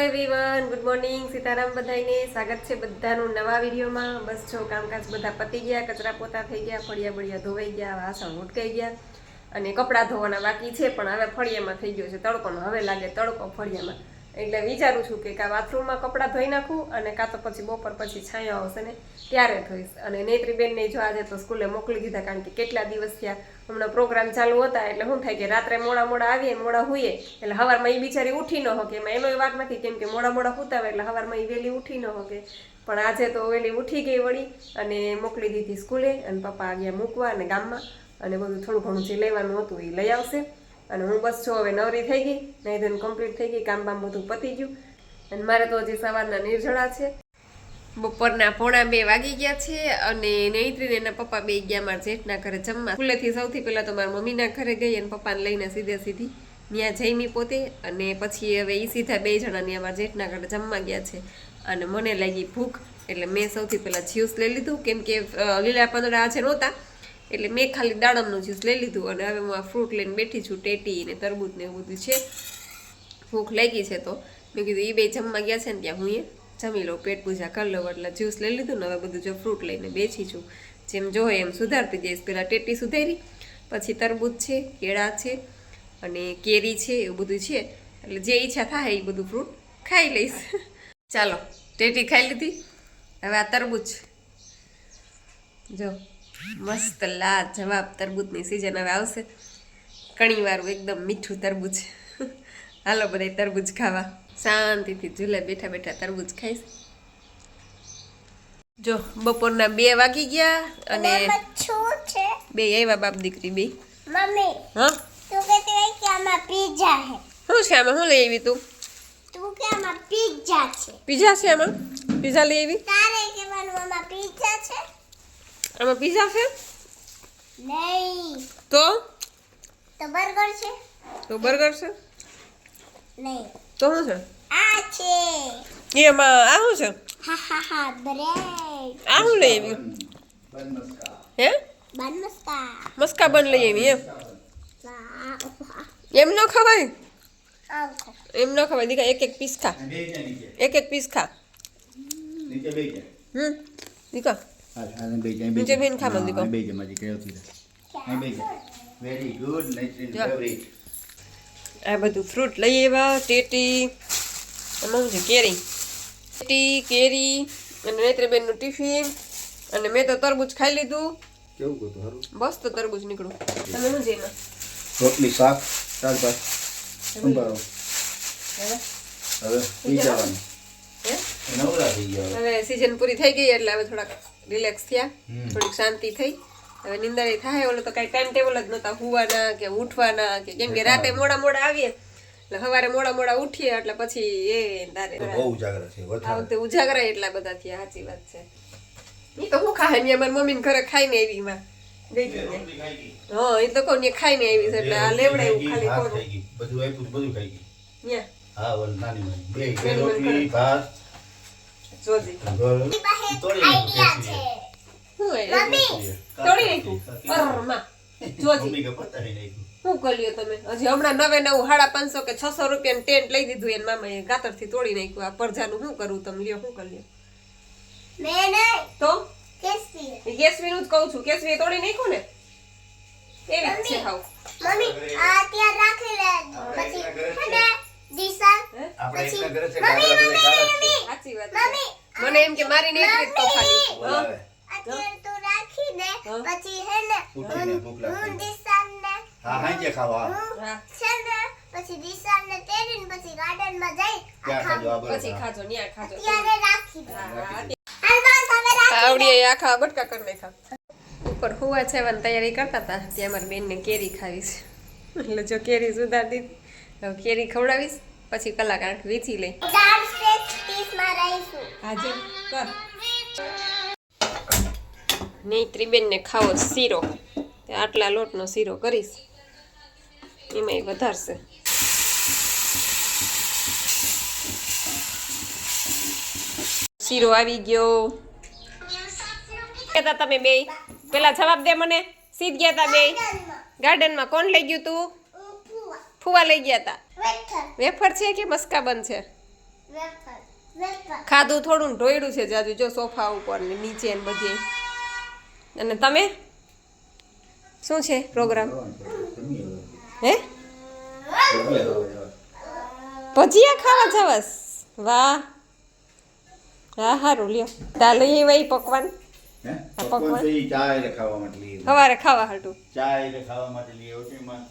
Everyone, good morning, Sitaram બધાઈને સ્વાગત છે બધાનું નવા વિડીયોમાં। બસ જો કામકાજ બધા પતી ગયા, કચરા પોતા થઈ ગયા, ફળિયા બળિયા ધોવાઈ ગયા, વાસણ ઉટકાઈ ગયા અને કપડાં ધોવાના બાકી છે। પણ હવે ફળિયામાં થઈ ગયો છે તડકો, હવે લાગે તડકો ફળિયામાં, એટલે વિચારું છું કે કાં બાથરૂમમાં કપડાં ધોઈ નાખું અને કાં તો પછી બપોર પછી છાંયો આવશે ને ત્યારે ધોઈશ। અને નેત્રીબેનને જો આજે તો સ્કૂલે મોકલી દીધા, કારણ કે કેટલા દિવસ થયા હમણાં પ્રોગ્રામ ચાલુ હતા, એટલે શું થાય કે રાત્રે મોડા આવીએ મોડા હોઈએ એટલે સવારમાં એ બિચારી ઉઠી ન શકે, એમાં એનો વાક નથી, કેમ કે મોડા હોતા હોય એટલે સવારમાં એ વહેલી ઉઠી ન શકે। પણ આજે તો વહેલી ઉઠી ગઈ વળી અને મોકલી દીધી સ્કૂલે, અને પપ્પા ગયા મૂકવા અને ગામમાં, અને બધું થોડું ઘણું જે લેવાનું હતું એ લઈ આવશે। અને હું બસ જો હવે નવરી થઈ ગઈ, નહીં ધોઈને કમ્પ્લીટ થઈ ગઈ, કામ બામ બધું પતી ગયું, અને મારે તો હજી સવારના નિર્જળા છે। બપોરના 1:45 વાગી ગયા છે અને નૈત્રીને એના પપ્પા બે ગયા મારા જેઠના ઘરે જમવા। સ્કૂલેથી સૌથી પહેલાં તો મારા મમ્મીના ઘરે ગઈ અને પપ્પાને લઈને સીધી ત્યાં જઈમી પોતે, અને પછી હવે એ સીધા બે જણા ત્યાં મારા જેઠના ઘરે જમવા ગયા છે। અને મને લાગી ભૂખ, એટલે મેં સૌથી પહેલાં જ્યુસ લઈ લીધું, કેમ કે લીલા પાંદડા આજે નહોતા, એટલે મેં ખાલી દાડમનું જ્યુસ લઈ લીધું। અને હવે હું આ ફ્રૂટ લઈને બેઠી છું, ટેટી ને તરબૂચ ને એવું બધું છે। ભૂખ લાગી છે તો મેં કીધું એ બે જમવા ગયા છે ને ત્યાં હું જમી લઉં, પેટ પૂજા કરી લઉં, એટલે જ્યુસ લઈ લીધું ને હવે બધું જો ફ્રૂટ લઈને બેસી છું, જેમ જોઈએ એમ સુધારતી જઈશ। પહેલાં ટેટી સુધારી, પછી તરબૂચ છે, કેળા છે અને કેરી છે, એવું બધું છે, એટલે જે ઈચ્છા થાય એ બધું ફ્રૂટ ખાઈ લઈશ। ચાલો, ટેટી ખાઈ લીધી, હવે આ તરબૂચ જો મસ્ત લાજવાબ તરબૂચની સિઝન હવે આવશે, કણીવાળું એકદમ મીઠું તરબૂચ। હાલો બધા તરબૂચ ખાવા, શાંતિથી ઝૂલે બેઠા બેઠા તરબૂચ ખાઈશ। જો બપોરના 2 વાગી ગયા અને બે આવ્યા બાપ દીકરી બે। મમ્મી, હા તું કહેતી હોય કે આમાં પિઝા છે। શું છે આમાં? શું લઈ આવી તું? તું કે આમાં પિઝા છે। પીઝા છે આમાં? પીઝા લઈ આવી? તારે કહેવાનું આમાં પિઝા છે? આમાં પીઝા છે? નહીં તો બર્ગર છે? તો બર્ગર છે? નહીં તો શું છે? આ છે। એમાં આ શું છે? હા બ્રેડ। આ શું લઈ આવી? હે બન મસ્કા। મસ્કા બન લઈ આવી એમ? એમ ન ખવાય, એમ ન ખવાય દીકા, એક પીસ ખા, એક પીસ ખા। દીકા નીચે બેન ખા, મને દીકા। વેરી ગુડ, નાઇટ્રીન ફેવરિટ। આ બધું ફ્રૂટ લઈ આવ્યા, ટેટી, એમાં શું છે? કેરી, ટેટી, કેરી અને નૈત્રીબેનનું ટિફિન, અને મેં તો તરબૂચ ખાઈ લીધું। કેવું ગયું હારું? બસ તો તરબૂચ નીકળું। તમે શું છે એમાં? રોટલી, શાક, દાળ ભાત, સંભારો। હવે પી જવાનું, હે નવરા થઈ ગયા। હવે સિઝન પૂરી થઈ ગઈ એટલે હવે થોડાક રિલેક્સ થયા, થોડીક શાંતિ થઈ। હવે નિંદારી થાય, ઓલો તો કઈ ટાઈમ ટેબલ જ નહોતા હુવાના કે ઉઠવાના કે, કેમ કે રાતે મોડા આવીએ એટલે સવારે મોડા ઉઠીએ એટલે પછી એ તારે બહુ ઉજાગરા છે આ વખતે ઉજાગરા એટલા બધા થયા, સાચી વાત છે। એ તો હું ખાય ને મારી મમ્મીને ઘરે ખાઈને આવી માં ગઈ હતી, હા એ તો કહું ને ખાઈને આવી છે, એટલે આ લેવડાયું ખાલી કોનું બધું આપ્યું, બધું ખાઈ ગઈ। ન્યા હા વલ નાની બે રોટલી, ભાત, જોજી તોડી આઈડિયા છે। હું તોડી નાખ્યું અરમાં જોજી મમ્મી કે પતા નહીં નાખ્યું। શું કર્યું તમે? હજી હમણાં 550 કે 600 રૂપિયાનું ટેન્ટ લઈ દીધું એને મામાએ, ગાતરથી તોડી નાખ્યું। આ પરજાનું શું કરવું તમે? લ્યો શું કરી લ્યો મેં નહીં તો કેસરી। કેસવીનું જ કહું છું, કેસવીએ તોડી નાખ્યું ને એવી જ છે હાવ। મમ્મી આ ત્યાં રાખી લે, પછી હે ને દિશા આપણે એકના ઘરે છે મમ્મી, ગાડા બધા ગાડા જ છે। સાચી વાત છે। મને એમ કે મારી નેત્રી જ તોફાની, બોલાવે અત્યારે તું રાખી દે, પછી હે ને ઉઠીને ભૂખ લાગે। હું દિશાને હા હાંજે ખાવા હા છે ને પછી દિશાને તેડીને પછી ગાર્ડનમાં જઈ ત્યાં ખાજો આ પછી બધા। ખાજો, ન્યા ખાજો। ત્યારે રાખી દે। હા, હાલ બસ હવે રાખી આવડીએ આખા બટકા કરી નાખ્યા। ઉપર હુવા છેવાની તૈયારી કરતા હતા ત્યાં મારી બેનને કેરી ખાવી છે, એટલે જો કેરી સુધારી દીધી, હવે કેરી ખવડાવીશ, પછી કલાક આંખ વીંચી લઈ। ડાન્સ પ્રેક્ટિસમાં રહીશું। આજે કર નૈત્રીબેનને ખાવો શીરો, આટલા લોટનો શીરો કરીશ, એમાંય વધારશે। શીરો આવી ગયો। કહેતા તમે બે પેલા જવાબ દે મને, સીધ ગયા તા બે ગાર્ડનમાં? કોણ લઈ ગયું તું? ફુવા લઈ ગયા તા। વેફર છે કે મસ્કા બન છે? વેફર ખાધું થોડું ને ઢોળ્યું છે જાજુ જો સોફા ઉપર ને નીચે ને બધે. અને તમે શું છે પ્રોગ્રામ? હે ભજીયા ખાવા જવાસ? વાહ હા હારું લ્યો તા લઈ આવ્યા ઈ પકવાન ચા એટલે ખાવા માટે લઈ સવારે ખાવા હાટું ચા એટલે ખાવા માટે લઈ આવ્યો છે એમાં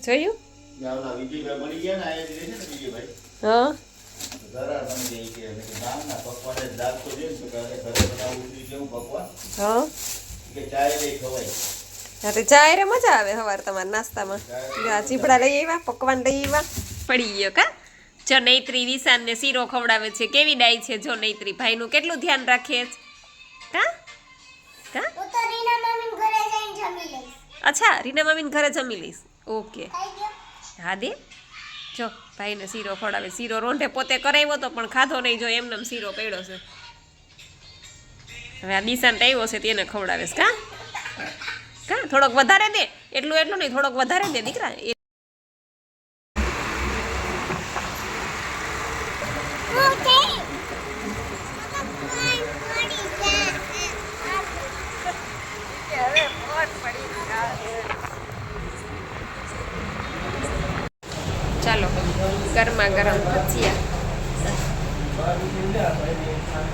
જોયું? ઓલા વિજયભાઈ મળી ગયા ને આ જ રહે છે ને વિજયભાઈ હા ઘરા બની ગઈ કે એટલે ગામના પકવાન જ દાલ તો છે ને તો ઘરે બનાવવું છે કેવું પકવાન હા કે ચા એટલે ખવાય. હા તો ચા રે મજા આવે સવારે તમારા નાસ્તામાં. આ ચીપડા લઈ આવ્યા પકવાન લઈ આવ્યા પડી ગયો કા. જો નૈત્રી વિશાન ને શીરો ખવડાવે છે. કેવી ડાઈ છે જો નૈત્રી ભાઈનું કેટલું ધ્યાન રાખે છે કા કા. હું તો રીના મમ્મી ઘરે જઈને જમી લઈશ. અચ્છા રીના મામીને ઘરે જમી લઈશ. ઓકે ખાઈ ગયો? હા દે જો ભાઈને શીરો ખવડાવે. શીરો રોંઢે પોતે કરાવ્યો તો પણ ખાધો નહીં જો એમને શીરો પડ્યો છે. હવે આ દિશાંત આવ્યો છે તેને ખવડાવે છે કા કા. થોડોક વધારે દે એટલું એટલું નહીં થોડોક વધારે દે દીકરા. ચાલો ગરમા ગરમ ભજીયા.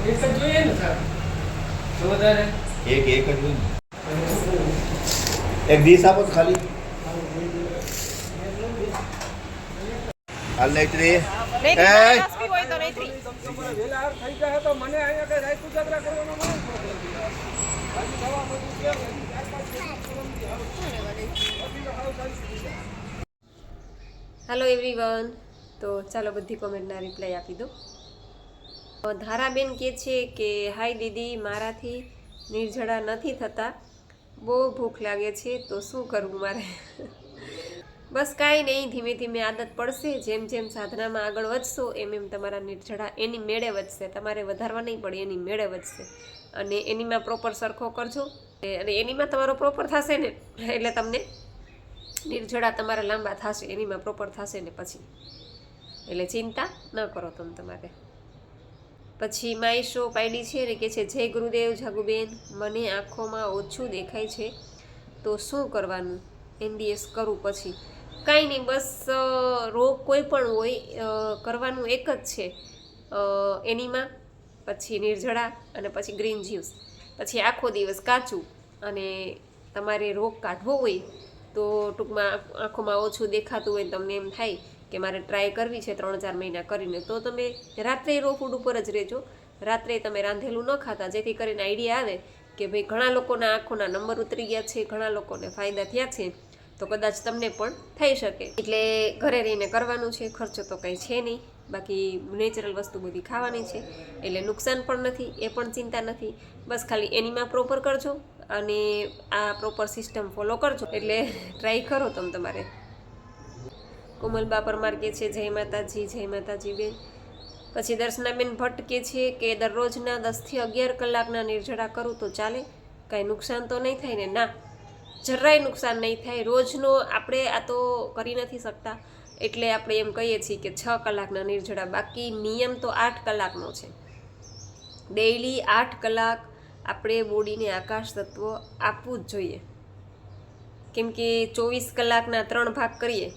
એક જ હોય ને એક ડીશ આપો તો ખાલી હાલ નૈત્રી હોય તો નૈત્રી હેલો એવરીવન. તો ચાલો બધી કોમેન્ટના રિપ્લાય આપી દો. ધારાબેન કહે છે કે હાય દીદી મારાથી નિર્જળા નથી થતા, બહુ ભૂખ લાગે છે તો શું કરવું મારે? બસ કાંઈ નહીં, ધીમે ધીમે આદત પડશે. જેમ જેમ સાધનામાં આગળ વધશો એમ એમ તમારા નિર્જળા એની મેળે વધશે. તમારે વધારવા નહીં પડે, એની મેળે વધશે. અને એનીમાં પ્રોપર સરખો કરજો અને એનીમાં તમારો પ્રોપર થશે ને એટલે તમને નિર્જળા તમારા લાંબા થશે. એનીમાં પ્રોપર થશે ને પછી એટલે ચિંતા ન કરો તમે તમારે. પછી માય શો પાડી છે ને કે છે જય ગુરુદેવ જાગુબેન, મને આંખોમાં ઓછું દેખાય છે તો શું કરવાનું? NDS કરું પછી? કાંઈ નહીં, બસ રોગ કોઈ પણ હોય કરવાનું એક જ છે, એનીમાં પછી નિર્જળા અને પછી ગ્રીન જ્યુસ, પછી આખો દિવસ કાચું. અને તમારે રોગ કાઢવો હોય તો ટૂંકમાં આંખોમાં ઓછું દેખાતું હોય તમને એમ થાય કે મારે ટ્રાય કરવી છે 3-4 મહિના કરીને, તો તમે રાત્રે રો ફૂડ ઉપર જ રહેજો. રાત્રે તમે રાંધેલું ન ખાતા, જેથી કરીને આઈડિયા આવે કે ભાઈ ઘણા લોકોના આંખોના નંબર ઉતરી ગયા છે, ઘણા લોકોને ફાયદા થયા છે, તો કદાચ તમને પણ થઈ શકે. એટલે ઘરે રહીને કરવાનું છે, ખર્ચો તો કંઈ છે નહીં, બાકી નેચરલ વસ્તુ બધી ખાવાની છે એટલે નુકસાન પણ નથી, એ પણ ચિંતા નથી. બસ ખાલી એનીમાં પ્રોપર કરજો અને આ પ્રોપર સિસ્ટમ ફોલો કરજો એટલે ટ્રાય કરો તમે તમારે. કોમલબા પરમાર કે છે જય માતાજી, જય માતાજી બેન. પછી દર્શનાબેન ભટ્ટ કે છે કે દરરોજના 10 થી 11 કલાકના નિર્જળા કરું તો ચાલે? કાંઈ નુકસાન તો નહીં થાય ને? ના, જરાય નુકસાન નહીં થાય. રોજનો આપણે આ તો કરી નથી શકતા એટલે આપણે એમ કહીએ છીએ કે 6 કલાકના નિર્જળા, બાકી નિયમ તો 8 કલાકનો છે. ડેઈલી 8 કલાક આપણે બોડીને આકાશ તત્વ આપવું જ જોઈએ. કેમ કે 24 કલાકના 3 ભાગ કરીએ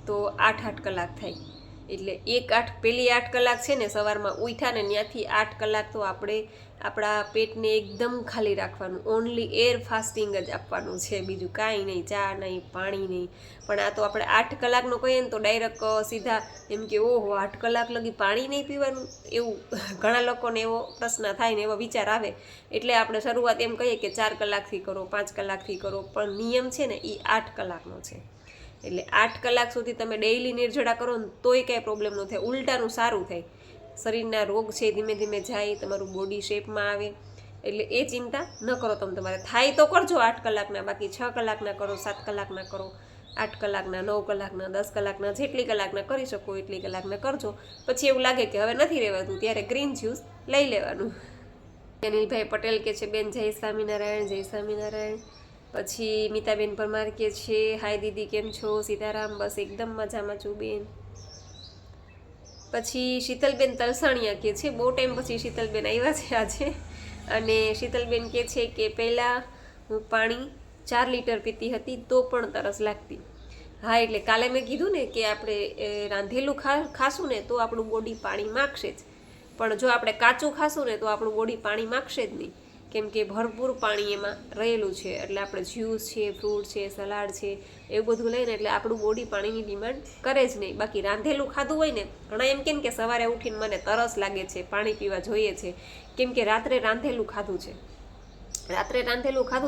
તો 8 કલાક થાય. એટલે પહેલી 8 કલાક છે ને સવારમાં ઉઠ્યા ને ત્યાંથી 8 કલાક તો આપણે આપણા પેટને એકદમ ખાલી રાખવાનું, ઓનલી એર ફાસ્ટિંગ જ આપવાનું છે, બીજું કાંઈ નહીં, ચા નહીં, પાણી નહીં. પણ આ તો આપણે 8 કલાકનું કહીએ ને તો ડાયરેક્ટ સીધા એમ કે ઓહો 8 કલાક લગી પાણી નહીં પીવાનું, એવું ઘણા લોકોને એવો પ્રશ્ન થાય ને એવો વિચાર આવે. એટલે આપણે શરૂઆત એમ કહીએ કે 4 કલાકથી કરો, 5 કલાકથી કરો, પણ નિયમ છે ને એ 8 કલાકનો છે. એટલે 8 કલાક સુધી તમે ડેઈલી નિર્જળા કરો ને તોય કાંઈ પ્રોબ્લેમ ન થાય, ઉલટાનું સારું થાય. શરીરના રોગ છે ધીમે ધીમે જાય, તમારું બોડી શેપમાં આવે. એટલે એ ચિંતા ન કરો તમે તમારે. થાય તો કરજો 8 કલાકના, બાકી 6 કલાકના કરો, 7 કલાકના કરો, 8 કલાકના, 9 કલાકના, 10 કલાકના, જેટલી કલાકના કરી શકો એટલી કલાકના કરજો. પછી એવું લાગે કે હવે નથી રહેવાતું ત્યારે ગ્રીન જ્યુસ લઈ લેવાનું. અનિલભાઈ પટેલ કે છે બેન જય સ્વામિનારાયણ, જય સ્વામિનારાયણ. પછી મીતાબેન પરમાર કે છે હાય દીદી કેમ છો? સીતારામ, બસ એકદમ મજામાં છું બેન. પછી શીતલબેન તલસાણિયા કે છે, બહુ ટાઈમ પછી શીતલબેન આવ્યા છે આજે. અને શીતલબેન કે છે કે પહેલાં હું પાણી 4 લીટર પીતી હતી તો પણ તરસ લાગતી. હા, એટલે કાલે મેં કીધું ને કે આપણે રાંધેલું ખાશું ને તો આપણું બોડી પાણી માગશે જ, પણ જો આપણે કાચું ખાશું ને તો આપણું બોડી પાણી માગશે જ નહીં, કેમ કે ભરપૂર પાણી એમાં રહેલું છે. એટલે આપણે જ્યુસ છે, ફ્રૂટ છે, સલાડ છે, એવું બધું લઈને એટલે આપણું બોડી પાણીની ડિમાન્ડ કરે જ નહીં. બાકી રાંધેલું ખાધું હોય ને, ઘણા એમ કે સવારે ઉઠીને મને તરસ લાગે છે, પાણી પીવા જોઈએ છે, કેમ કે રાત્રે રાંધેલું ખાધું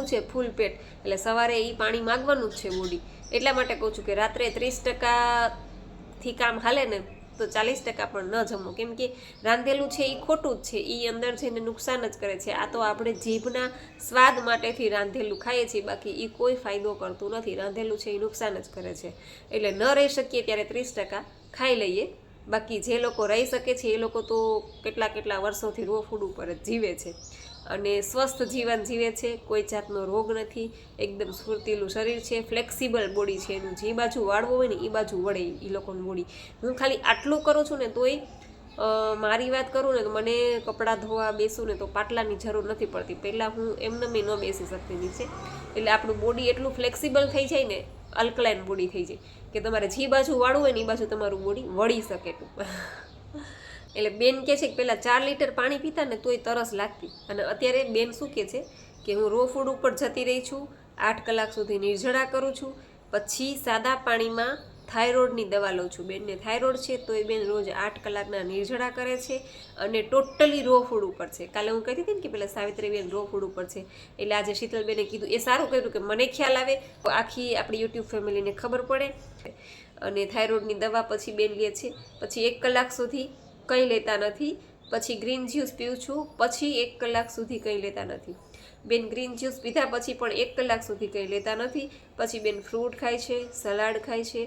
છે ફૂલ પેટ, એટલે સવારે એ પાણી માગવાનું જ છે બોડી. એટલા માટે કહું છું કે રાત્રે 30%થી કામ હાલે ને તો 40% પણ ન જમો, કેમ કે રાંધેલું છે એ ખોટું જ છે, એ અંદર જઈને નુકસાન જ કરે છે. આ તો આપણે જીભના સ્વાદ માટેથી રાંધેલું ખાઈએ છીએ, બાકી એ કોઈ ફાયદો કરતું નથી. રાંધેલું છે એ નુકસાન જ કરે છે. એટલે ન રહી શકીએ ત્યારે 30% ખાઈ લઈએ. બાકી જે લોકો રહી શકે છે એ લોકો તો કેટલા વર્ષોથી રો ફૂડ ઉપર જ જીવે છે અને સ્વસ્થ જીવન જીવે છે. કોઈ જાતનો રોગ નથી, એકદમ સ્ફૂર્તિલું શરીર છે, ફ્લેક્સિબલ બોડી છે એનું. જે બાજુ વાળવું હોય ને એ બાજુ વળે એ લોકોની બોડી. હું ખાલી આટલું કરું છું ને તોય મારી વાત કરું ને તો મને કપડાં ધોવા બેસું ને તો પાટલાની જરૂર નથી પડતી. પહેલાં હું એમને ન બેસી શકતી નીચે. એટલે આપણું બોડી એટલું ફ્લેક્સિબલ થઈ જાય ને, અલ્કલાઇન બોડી થઈ જાય કે તમારે જે બાજુ વાળવું હોય ને એ બાજુ તમારું બોડી વળી શકે ટૂંકમાં. એટલે બેન કહે છે કે પહેલાં 4 લીટર પાણી પીતા ને તોય તરસ લાગતી, અને અત્યારે બેન શું કહે છે કે હું રો ફૂડ ઉપર જતી રહી છું, 8 કલાક સુધી નિર્જળા કરું છું, પછી સાદા પાણીમાં થાઇરોઇડની દવા લઉં છું. બેનને થાઇરોઇડ છે તો એ બેન રોજ 8 કલાકના નિર્જળા કરે છે અને ટોટલી રો ફૂડ ઉપર છે. કાલે હું કહેતી હતી ને કે પેલા સાવિત્રીબેન રો ફૂડ ઉપર છે, એટલે આજે શીતલબેને કીધું એ સારું કર્યું કે મને ખ્યાલ આવે, આખી આપણી યુટ્યુબ ફેમિલીને ખબર પડે. અને થાઇરોઇડની દવા પછી બેન લે છે, પછી 1 કલાક સુધી કંઈ લેતા નથી, પછી ગ્રીન જ્યુસ પીવું છું, પછી 1 કલાક સુધી કંઈ લેતા નથી. બેન ગ્રીન જ્યુસ પીધા પછી પણ 1 કલાક સુધી કંઈ લેતા નથી. પછી બેન ફ્રૂટ ખાય છે, સલાડ ખાય છે,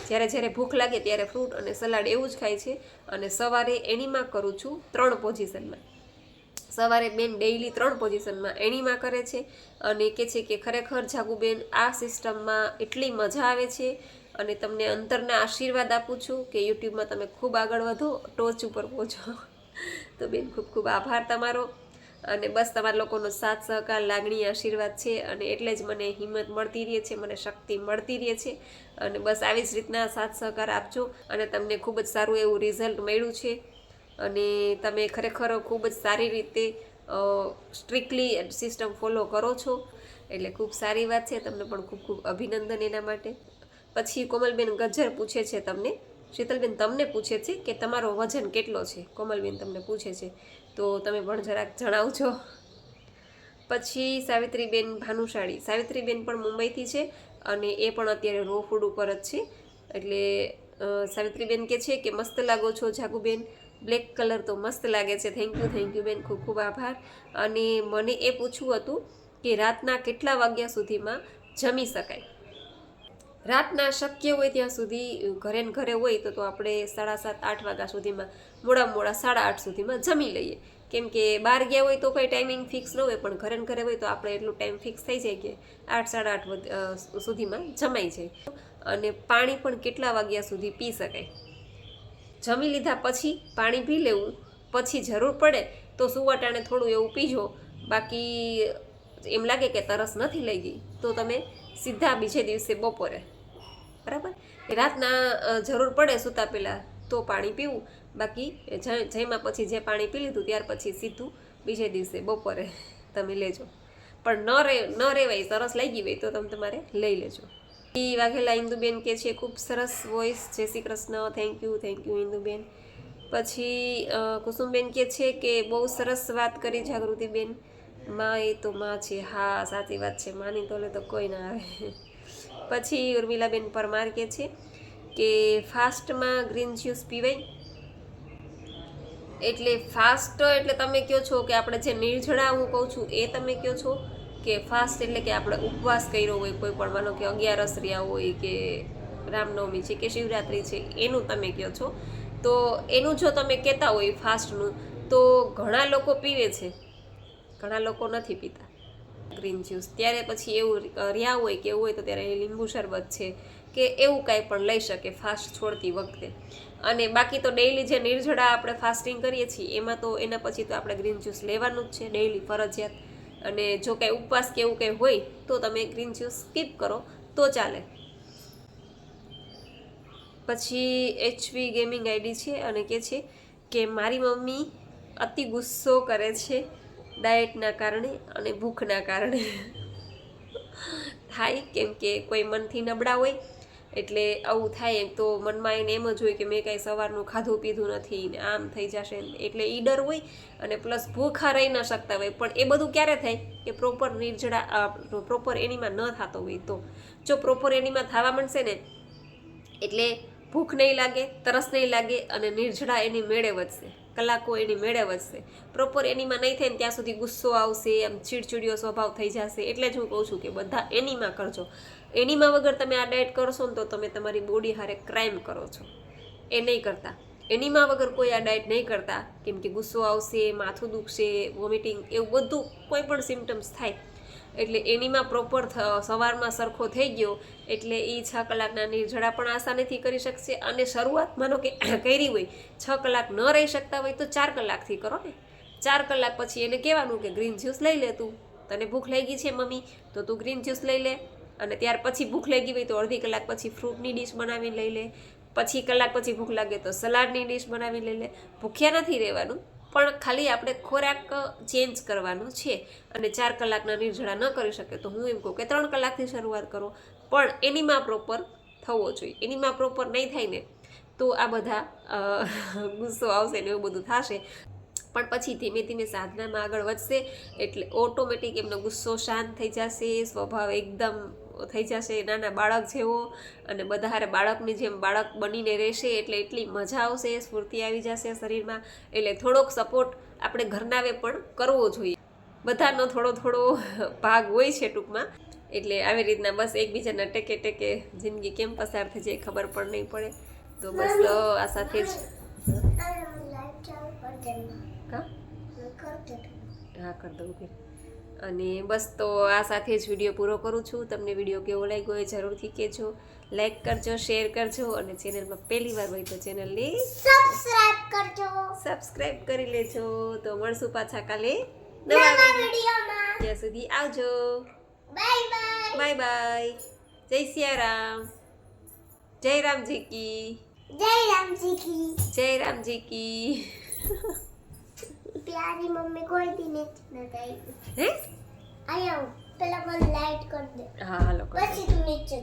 જ્યારે ભૂખ લાગે ત્યારે ફ્રૂટ અને સલાડ એવું જ ખાય છે. અને સવારે એનીમા કરું છું 3 પોઝિશનમાં. સવારે બેન ડેઈલી 3 પોઝિશનમાં એનીમા કરે છે અને કહે છે કે ખરેખર જાગુબેન આ સિસ્ટમમાં એટલી મજા આવે છે અને તમને અંતરના આશીર્વાદ આપું છું કે યુટ્યુબમાં તમે ખૂબ આગળ વધો, ટોચ ઉપર પહોંચો. તો બેન ખૂબ ખૂબ આભાર તમારો. અને બસ તમારા લોકોનો સાથ સહકાર, લાગણી, આશીર્વાદ છે અને એટલે જ મને હિંમત મળતી રહે છે, મને શક્તિ મળતી રહે છે. અને બસ આવી જ રીતના સાથ સહકાર આપજો. અને તમને ખૂબ જ સારું એવું રિઝલ્ટ મળ્યું છે અને તમે ખરેખર ખૂબ જ સારી રીતે સ્ટ્રિક્ટલી સિસ્ટમ ફોલો કરો છો, એટલે ખૂબ સારી વાત છે. તમને પણ ખૂબ ખૂબ અભિનંદન એના માટે. પછી કોમલબેન ગજ્જર પૂછે છે તમને, શીતલબેન તમને પૂછે છે કે તમારો વજન કેટલો છે. કોમલબેન તમને પૂછે છે તો તમે પણ જરાક જણાવજો. પછી સાવિત્રીબેન ભાનુશાળી, સાવિત્રીબેન પણ મુંબઈથી છે અને એ પણ અત્યારે રો ફૂડ ઉપર જ છે. એટલે સાવિત્રીબેન કહે છે કે મસ્ત લાગો છો જાગુબેન, બ્લેક કલર તો મસ્ત લાગે છે. થેન્ક યુ બેન, ખૂબ ખૂબ આભાર. અને મને એ પૂછવું હતું કે રાતના કેટલા વાગ્યા સુધીમાં જમી શકાય. રાતના શક્ય હોય ત્યાં સુધી ઘરે હોય તો આપણે 7:30-8 વાગ્યા સુધીમાં, મોડા 8:30 સુધીમાં જમી લઈએ. કેમ કે બહાર ગયા હોય તો કોઈ ટાઈમિંગ ફિક્સ ન હોય, પણ ઘરે હોય તો આપણે એટલું ટાઈમ ફિક્સ થઈ જાય કે 8-8:30 સુધીમાં જમાઈ જાય. અને પાણી પણ કેટલા વાગ્યા સુધી પી શકાય. જમી લીધા પછી પાણી પી લેવું, પછી જરૂર પડે તો સુવાટાણે થોડું એવું પીજો. બાકી એમ લાગે કે તરસ નથી લઈ ગઈ તો તમે સીધા બીજે દિવસે બપોરે, બરાબર, રાતના જરૂર પડે સૂતા પહેલાં તો પાણી પીવું. બાકી જમ્યા પછી જે પાણી પી લીધું ત્યાર પછી સીધું બીજે દિવસે બપોરે તમે લેજો. પણ ન રહેવાય, તરસ લાગી હોય તો તમે તમારે લઈ લેજો. વાઘેલા ઇન્દુબેન કે છે ખૂબ સરસ વોઇસ, જય શ્રી કૃષ્ણ. Thank you Induben. પછી કુસુમબેન કે છે કે બહુ સરસ વાત કરી જાગૃતિબેન, માં એ તો માં છે. હા, સાચી વાત છે, માની તોલે તો કોઈ ના આવે. પછી ઉર્મિલાબેન પરમાર કે છે કે ફાસ્ટમાં ગ્રીન જ્યુસ પીવાય. એટલે ફાસ્ટ એટલે તમે કહો છો કે આપણે જે નિર્જળા હું કહું છું એ તમે કહો છો કે ફાસ્ટ એટલે કે આપણે ઉપવાસ કર્યો હોય, કોઈ પણ માનો કે 11 રહ્યા હોય કે રામનવમી છે કે શિવરાત્રિ છે, એનું તમે કહો છો. તો એનું જો તમે કહેતા હોય ફાસ્ટનું, તો ઘણા લોકો પીવે છે, ઘણા લોકો નથી પીતા ગ્રીન જ્યુસ. ત્યારે પછી એવું રહ્યા હોય કે એવું હોય તો ત્યારે લીંબુ શરબત છે કે એવું કાંઈ પણ લઈ શકે ફાસ્ટ છોડતી વખતે. અને બાકી તો ડેઈલી જે નિર્જળા આપણે ફાસ્ટિંગ કરીએ છીએ એમાં તો એના પછી તો આપણે ગ્રીન જ્યુસ લેવાનું જ છે ડેઈલી ફરજિયાત. અને જો કંઈ ઉપવાસ કે એવું કંઈ હોય તો તમે ગ્રીન જ્યુસ સ્કીપ કરો તો ચાલે. પછી HV ગેમિંગ આઈડી છે અને કહે છે કે મારી મમ્મી અતિ ગુસ્સો કરે છે ડાયટના કારણે અને ભૂખના કારણે. થાય કેમ કે કોઈ મનથી નબળા હોય એટલે આવું થાય. તો મનમાં એને એમ જ હોય કે મેં કાંઈ સવારનું ખાધું પીધું નથી ને આમ થઈ જશે એટલે એ ડર હોય અને પ્લસ ભૂખા રહી ન શકતા હોય. પણ એ બધું ક્યારે થાય કે પ્રોપર નિર્જળા પ્રોપર એનીમાં ન થતો હોય તો. જો પ્રોપર એનીમાં થવા માંડશે ને એટલે ભૂખ નહીં લાગે, તરસ નહીં લાગે અને નિર્જળા એની મેળે વધશે, કલાકો એની મેળે વધશે. પ્રોપર એનીમાં નહીં થાય ને ત્યાં સુધી ગુસ્સો આવશે, આમ ચીડચીડિયો સ્વભાવ થઈ જશે. એટલે જ હું કહું છું કે બધા એનીમાં કરજો. એનીમાં વગર તમે આ ડાયટ કરશો ને તો તમે તમારી બોડી હારે ક્રાઇમ કરો છો. એ નહીં કરતા. એનીમાં વગર કોઈ આ ડાયટ નહીં કરતા કેમ કે ગુસ્સો આવશે, માથું દુખશે, વોમિટિંગ એવું બધું કોઈ પણ સિમ્ટમ્સ થાય. એટલે એનીમાં પ્રોપર સવારમાં સરખો થઈ ગયો એટલે એ 6 કલાકના નિર્જળા પણ આસાનીથી કરી શકશે. અને શરૂઆત માનો કે કરી હોય 6 કલાક ન રહી શકતા હોય તો 4 કલાકથી કરો ને. 4 કલાક પછી એને કહેવાનું કે ગ્રીન જ્યુસ લઈ લે તું, તને ભૂખ લાગી છે મમ્મી તો તું ગ્રીન જ્યુસ લઈ લે. અને ત્યાર પછી ભૂખ લાગી હોય તો અડધી કલાક પછી ફ્રૂટની ડીશ બનાવીને લઈ લે. પછી કલાક પછી ભૂખ લાગે તો સલાડની ડીશ બનાવી લઈ લે. ભૂખ્યા નથી રહેવાનું પણ ખાલી આપણે ખોરાક ચેન્જ કરવાનો છે. અને 4 કલાકના નિર્જળા ન કરી શકે તો હું એમ કહું કે 3 કલાકથી શરૂઆત કરો. પણ એનીમાં પ્રોપર થવો જોઈએ. એનીમાં પ્રોપર નહીં થાય ને તો આ બધા ગુસ્સો આવશે ને એવું બધું થશે. પણ પછી ધીમે ધીમે સાધનામાં આગળ વધશે એટલે ઓટોમેટિક એમનો ગુસ્સો શાંત થઈ જશે, સ્વભાવ એકદમ થઈ જશે નાના બાળક જેવો. અને બધા હારે બાળકની જેમ બાળક બનીને રહેશે એટલે એટલી મજા આવશે, સ્ફૂર્તિ આવી જશે શરીરમાં. એટલે થોડોક સપોર્ટ આપણે ઘરનાવે પણ કરવો જોઈએ. બધાનો થોડો થોડો ભાગ હોય છે ટૂંકમાં. એટલે આવી રીતના બસ એકબીજાના ટેકે ટેકે જિંદગી કેમ પસાર થઈ જાય ખબર પણ નહીં પડે. તો બસ આ સાથે જ હા કરી દઉં કે. અને બસ તો આ સાથે જ વિડીયો પૂરો કરું છું. તમને વિડીયો કેવો લાગ્યો એ જરૂરથી કહેજો. લાઈક કરજો, શેર કરજો અને ચેનલમાં પહેલી વાર હોય તો ચેનલને સબસ્ક્રાઇબ કરી લેજો. તો મળશું પાછા કાલે નવા વિડીયોમાં. ત્યાં સુધી આવજો. Bye bye. જય સિયારામ. જય રામજી કી. જય રામજી કી. प्यारी मम्मी कोई भी नहीं હે आया हूँ पहला वो लाइट कर दे હા હાલો बस तू नीचे